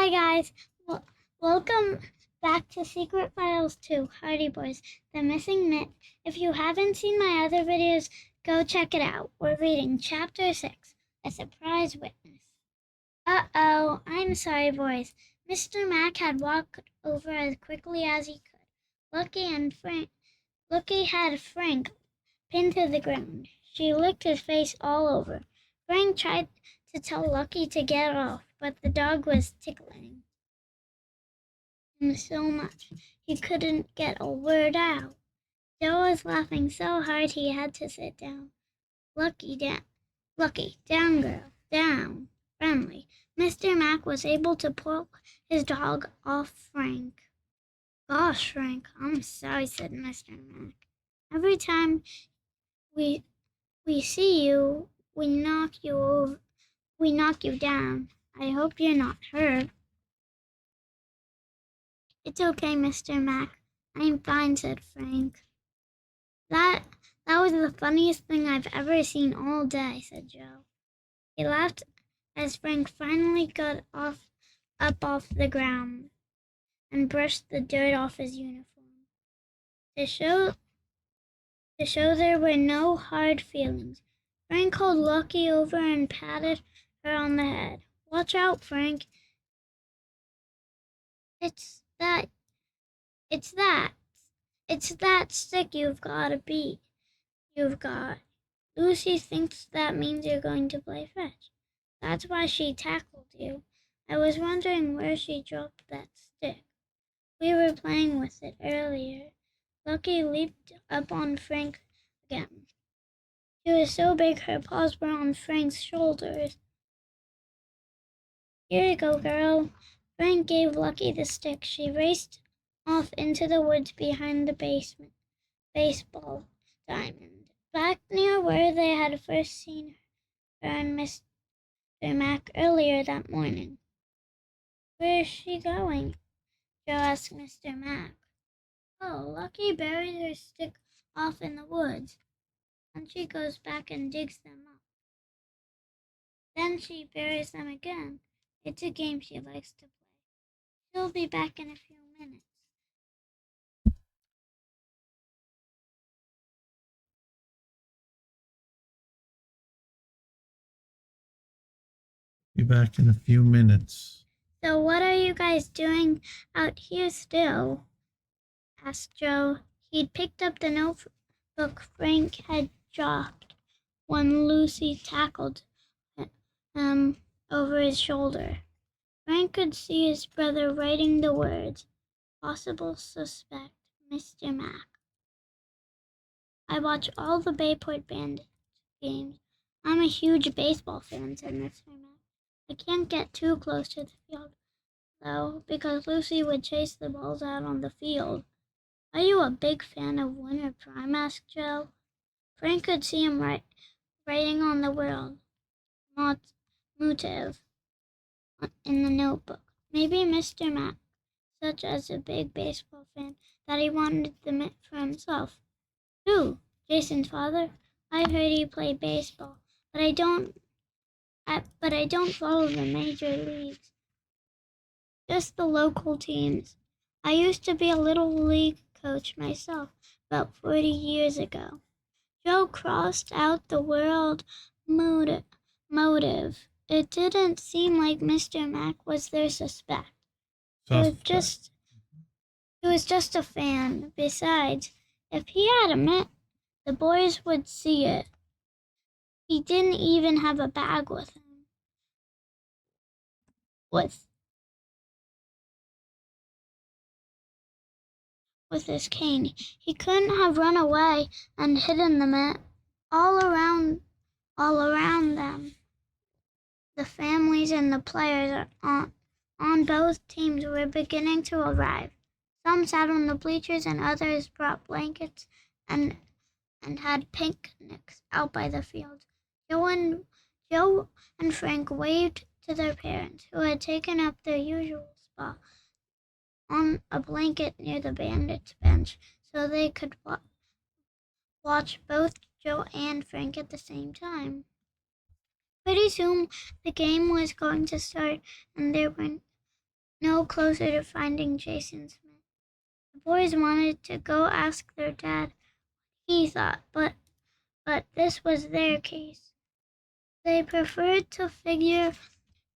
Hi guys, welcome back to Secret Files 2, Hardy Boys, The Missing Mitt. If you haven't seen my other videos, go check it out. We're reading Chapter 6, A Surprise Witness. Uh-oh, I'm sorry boys. Mr. Mac had walked over as quickly as he could. Lucky had Frank pinned to the ground. She licked his face all over. Frank tried to tell Lucky to get off, but the dog was tickling him so much he couldn't get a word out. Joe was laughing so hard he had to sit down. Lucky, down girl, down. Friendly. Mr. Mac was able to pull his dog off Frank. Gosh, Frank, I'm sorry, said Mr. Mac. Every time we see you, we knock you down. I hope you're not hurt. It's okay, Mr. Mac. I'm fine, said Frank. That was the funniest thing I've ever seen all day, said Joe. He laughed as Frank finally got up off the ground and brushed the dirt off his uniform. To show there were no hard feelings, Frank called Lucky over and patted her on the head. Watch out, Frank. It's that stick you've got. Lucy thinks that means you're going to play fetch. That's why she tackled you. I was wondering where she dropped that stick. We were playing with it earlier. Lucky leaped up on Frank again. She was so big her paws were on Frank's shoulders. Here you go, girl. Frank gave Lucky the stick. She raced off into the woods behind the baseball diamond, back near where they had first seen her and Mr. Mac earlier that morning. Where is she going? Joe asked Mr. Mac. Oh, Lucky buries her stick off in the woods, and she goes back and digs them up. Then she buries them again. It's a game she likes to play. She'll be back in a few minutes. Be back in a few minutes. So what are you guys doing out here still? Asked Joe. He'd picked up the notebook Frank had dropped when Lucy tackled him over his shoulder. Frank could see his brother writing the words, possible suspect, Mr. Mac. I watch all the Bayport Bandits games. I'm a huge baseball fan, said Mr. Mac. I can't get too close to the field, though, because Lucy would chase the balls out on the field. Are you a big fan of Winter Prime? Asked Joe. Frank could see him writing on the word motive in the notebook. Maybe Mr. Mac, such as a big baseball fan, that he wanted the Mitt for himself. Who? Jason's father? I've heard he played baseball, but I don't follow the major leagues. Just the local teams. I used to be a little league coach myself about 40 years ago. Joe crossed out the word motive. It didn't seem like Mr. Mac was their suspect. He was just a fan. Besides, if he had a mitt, the boys would see it. He didn't even have a bag with him. With his cane, he couldn't have run away and hidden the mitt. All around them, the families and the players on both teams were beginning to arrive. Some sat on the bleachers and others brought blankets and had picnics out by the field. Joe and Frank waved to their parents, who had taken up their usual spot on a blanket near the bandits' bench so they could watch both Joe and Frank at the same time. Pretty soon the game was going to start, and there no closer to finding Jason Smith. The boys wanted to go ask their dad, he thought, but this was their case. They preferred to figure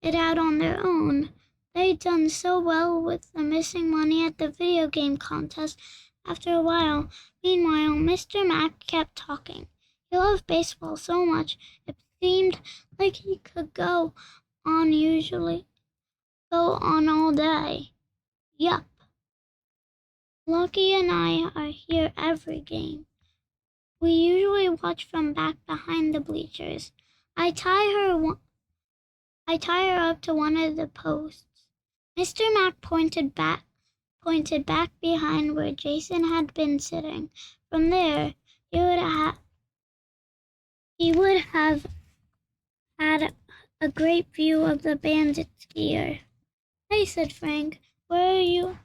it out on their own. They'd done so well with the missing money at the video game contest after a while. Meanwhile, Mr. Mack kept talking. He loved baseball so much, it seemed like he could go on all day. Yup. Lucky and I are here every game. We usually watch from back behind the bleachers. I tie her up to one of the posts. Mr. Mack pointed back behind where Jason had been sitting. From there, he would have had a great view of the bandits' gear. Hey, said Frank, were you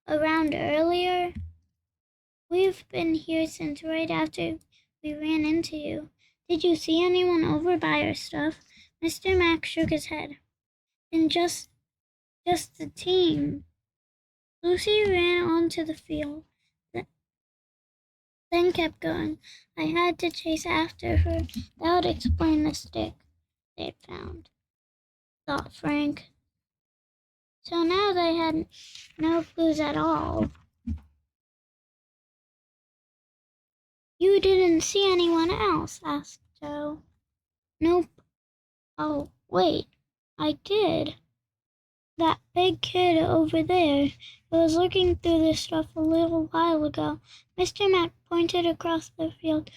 around earlier? We've been here since right after we ran into you. Did you see anyone over by our stuff? Mr. Mack shook his head. And just the team. Lucy ran onto the field, then kept going. I had to chase after her. That would explain the stick they'd found, thought Frank. So now they had no clues at all. You didn't see anyone else? Asked Joe. Nope. Oh, wait, I did. That big kid over there who was looking through the stuff a little while ago. Mr. Mack pointed across the field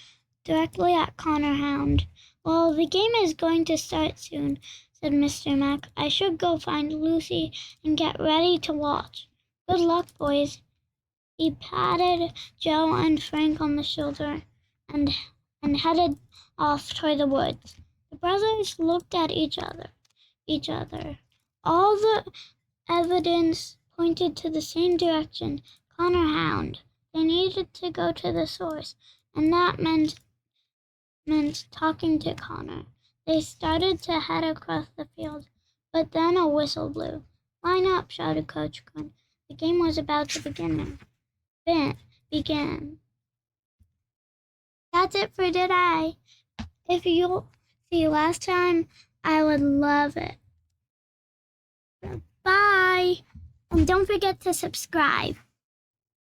directly at Connor Hound. Well, the game is going to start soon, said Mr. Mack. I should go find Lucy and get ready to watch. Good luck, boys. He patted Joe and Frank on the shoulder and headed off toward the woods. The brothers looked at each other. All the evidence pointed to the same direction, Connor Hound. They needed to go to the source, and that meant talking to Connor. They started to head across the field, but then a whistle blew. Line up, shouted Coach Quinn. The game was about to begin. That's it for today. If you'll see last time, I would love it. Bye! And don't forget to subscribe.